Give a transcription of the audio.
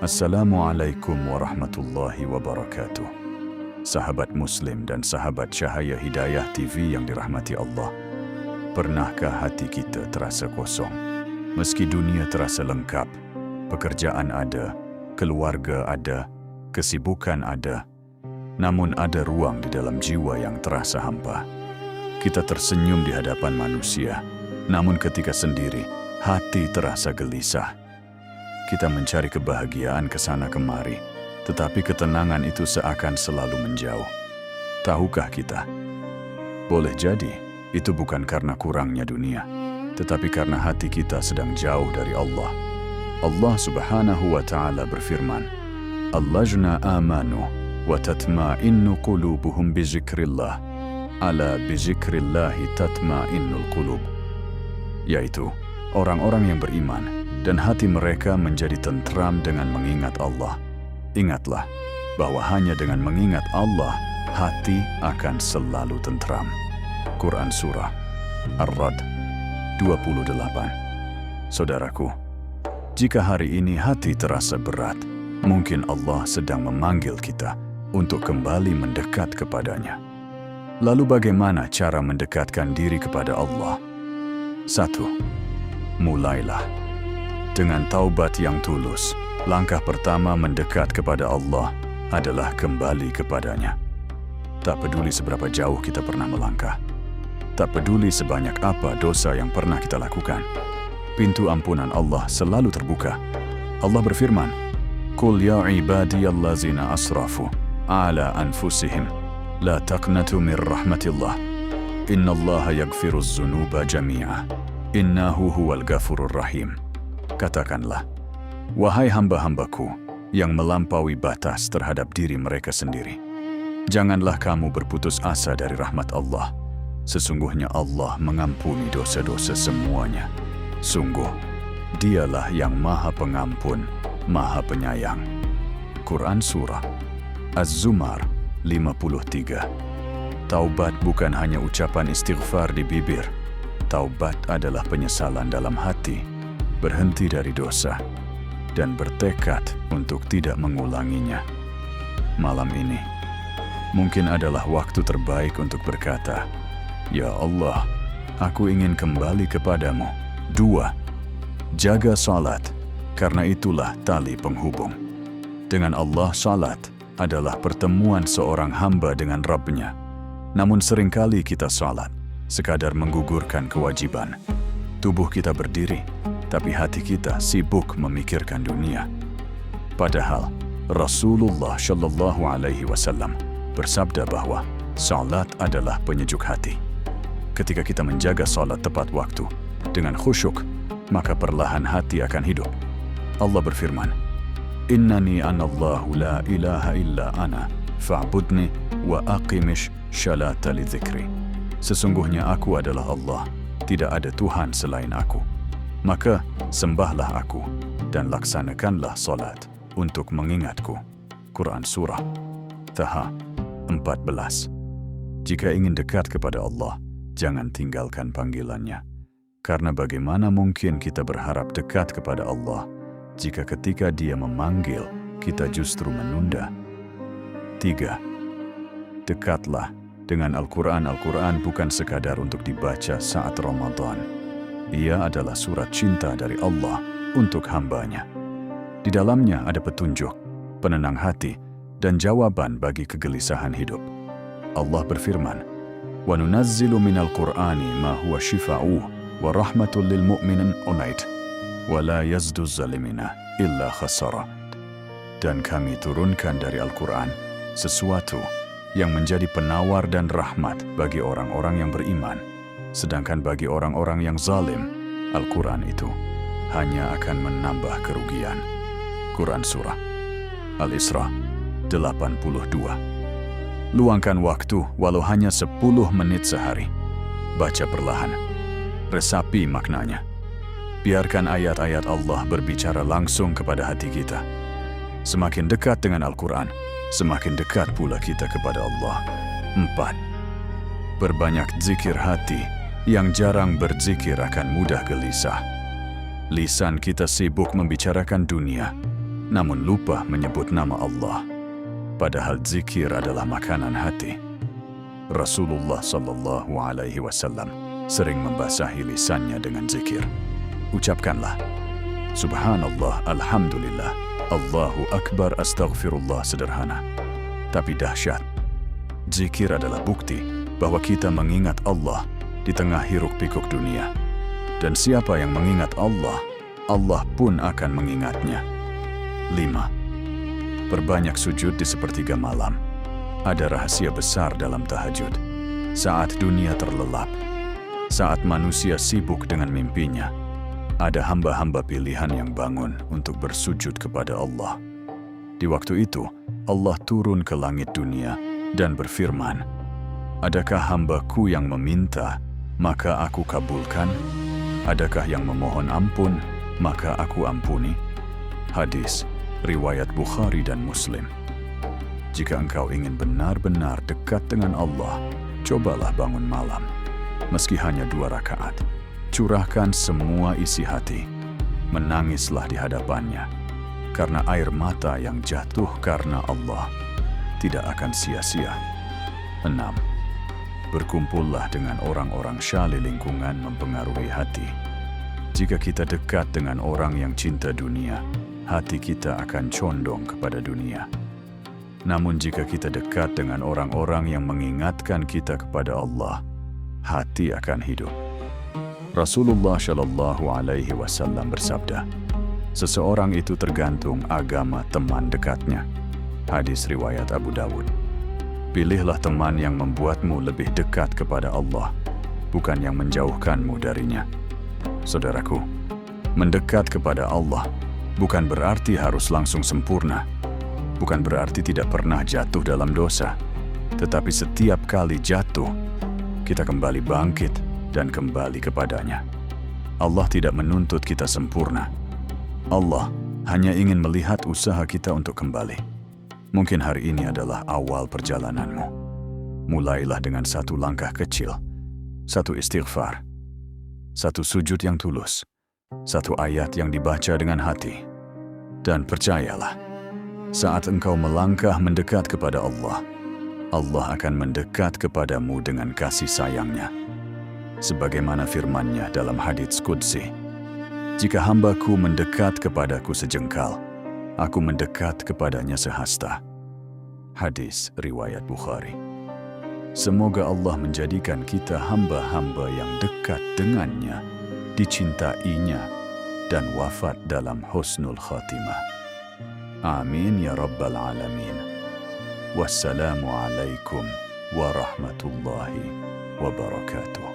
Assalamualaikum warahmatullahi wabarakatuh. Sahabat Muslim dan sahabat Cahaya Hidayah TV yang dirahmati Allah. Pernahkah hati kita terasa kosong? Meski dunia terasa lengkap, pekerjaan ada, keluarga ada, kesibukan ada, namun ada ruang di dalam jiwa yang terasa hampa. Kita tersenyum di hadapan manusia, namun ketika sendiri, hati terasa gelisah. Kita mencari kebahagiaan ke sana kemari, tetapi ketenangan itu seakan selalu menjauh. Tahukah kita? Boleh jadi, itu bukan karena kurangnya dunia, tetapi karena hati kita sedang jauh dari Allah. Allah Subhanahu wa Ta'ala berfirman, "Allazina amanu wa tatma'innu qulubuhum bi dzikrillah, ala bi dzikrillahi tatma'innul qulub." Yaitu orang-orang yang beriman dan hati mereka menjadi tentram dengan mengingat Allah. Ingatlah bahwa hanya dengan mengingat Allah, hati akan selalu tentram. Quran Surah Ar-Ra'd 28. Saudaraku, jika hari ini hati terasa berat, mungkin Allah sedang memanggil kita untuk kembali mendekat kepadanya. Lalu bagaimana cara mendekatkan diri kepada Allah? 1. Mulailah dengan taubat yang tulus. Langkah pertama mendekat kepada Allah adalah kembali kepadanya. Tak peduli seberapa jauh kita pernah melangkah, tak peduli sebanyak apa dosa yang pernah kita lakukan, pintu ampunan Allah selalu terbuka. Allah berfirman, "Qul ya ibadiyallazina asrafu ala anfusihim, la taqnatu min rahmatillah. Innallaha yaghfiruz dzunuba jami'a. Innahu huwal ghafurur rahim." Katakanlah, wahai hamba-hambaku yang melampaui batas terhadap diri mereka sendiri, janganlah kamu berputus asa dari rahmat Allah. Sesungguhnya Allah mengampuni dosa-dosa semuanya. Sungguh, Dialah yang Maha Pengampun, Maha Penyayang. Quran Surah Az-Zumar 53. Taubat bukan hanya ucapan istighfar di bibir. Taubat adalah penyesalan dalam hati, berhenti dari dosa, dan bertekad untuk tidak mengulanginya. Malam ini, mungkin adalah waktu terbaik untuk berkata, "Ya Allah, aku ingin kembali kepadamu." 2. Jaga salat, karena itulah tali penghubung. Dengan Allah, salat adalah pertemuan seorang hamba dengan Rabb-Nya. Namun seringkali kita salat sekadar menggugurkan kewajiban. Tubuh kita berdiri, tapi hati kita sibuk memikirkan dunia. Padahal Rasulullah Shallallahu Alaihi Wasallam bersabda bahwa salat adalah penyejuk hati. Ketika kita menjaga salat tepat waktu dengan khusyuk, maka perlahan hati akan hidup. Allah berfirman, "Innani anallahu la ilaha illa ana, fa'budni wa aqimish sholata li dzikri." Sesungguhnya aku adalah Allah, tidak ada Tuhan selain aku. Maka sembahlah aku dan laksanakanlah salat untuk mengingatku. Quran Surah Taha 14. Jika ingin dekat kepada Allah, jangan tinggalkan panggilannya. Karena bagaimana mungkin kita berharap dekat kepada Allah jika ketika Dia memanggil, kita justru menunda? 3. Dekatlah dengan Al-Quran. Al-Quran bukan sekadar untuk dibaca saat Ramadan. Ia adalah surat cinta dari Allah untuk hamba-Nya. Di dalamnya ada petunjuk, penenang hati, dan jawaban bagi kegelisahan hidup. Allah berfirman, "Wa nunazzilu minal Qur'ani ma huwa shifa'u wa rahmatul lil mu'minin unait, wa la yazdu zalimina illa khasara." Dan kami turunkan dari Al-Quran sesuatu yang menjadi penawar dan rahmat bagi orang-orang yang beriman. Sedangkan bagi orang-orang yang zalim, Al-Quran itu hanya akan menambah kerugian. Quran Surah Al-Isra 82. Luangkan waktu walau hanya 10 menit sehari. Baca perlahan, resapi maknanya. Biarkan ayat-ayat Allah berbicara langsung kepada hati kita. Semakin dekat dengan Al-Quran, semakin dekat pula kita kepada Allah. 4. Berbanyak zikir hati. Yang jarang berzikir akan mudah gelisah. Lisan kita sibuk membicarakan dunia, namun lupa menyebut nama Allah. Padahal zikir adalah makanan hati. Rasulullah Shallallahu Alaihi Wasallam sering membasahi lisannya dengan zikir. Ucapkanlah, Subhanallah, Alhamdulillah, Allahu Akbar, Astaghfirullah, sederhana. Tapi dahsyat. Zikir adalah bukti bahwa kita mengingat Allah di tengah hiruk-pikuk dunia. Dan siapa yang mengingat Allah, Allah pun akan mengingatnya. 5. Perbanyak sujud di sepertiga malam. Ada rahasia besar dalam tahajud. Saat dunia terlelap, saat manusia sibuk dengan mimpinya, ada hamba-hamba pilihan yang bangun untuk bersujud kepada Allah. Di waktu itu, Allah turun ke langit dunia dan berfirman, "Adakah hambaku yang meminta, maka aku kabulkan? Adakah yang memohon ampun, maka aku ampuni?" Hadis riwayat Bukhari dan Muslim. Jika engkau ingin benar-benar dekat dengan Allah, cobalah bangun malam. Meski hanya 2 rakaat, curahkan semua isi hati. Menangislah di hadapannya, karena air mata yang jatuh karena Allah tidak akan sia-sia. 6. Berkumpullah dengan orang-orang syalih lingkungan mempengaruhi hati. Jika kita dekat dengan orang yang cinta dunia, hati kita akan condong kepada dunia. Namun jika kita dekat dengan orang-orang yang mengingatkan kita kepada Allah, hati akan hidup. Rasulullah Shallallahu Alaihi Wasallam bersabda, seseorang itu tergantung agama teman dekatnya. Hadis riwayat Abu Dawud. Pilihlah teman yang membuatmu lebih dekat kepada Allah, bukan yang menjauhkanmu darinya. Saudaraku, mendekat kepada Allah bukan berarti harus langsung sempurna. Bukan berarti tidak pernah jatuh dalam dosa. Tetapi setiap kali jatuh, kita kembali bangkit dan kembali kepadanya. Allah tidak menuntut kita sempurna. Allah hanya ingin melihat usaha kita untuk kembali. Mungkin hari ini adalah awal perjalananmu. Mulailah dengan 1 langkah kecil, 1 istighfar, 1 sujud yang tulus, 1 ayat yang dibaca dengan hati. Dan percayalah, saat engkau melangkah mendekat kepada Allah, Allah akan mendekat kepadamu dengan kasih sayangnya. Sebagaimana firman-Nya dalam hadits qudsi, "Jika hambaku mendekat kepadaku sejengkal, aku mendekat kepadanya sehasta." Hadis riwayat Bukhari. Semoga Allah menjadikan kita hamba-hamba yang dekat dengannya, dicintainya, dan wafat dalam husnul khatimah. Amin ya rabbal alamin. Wassalamualaikum warahmatullahi wabarakatuh.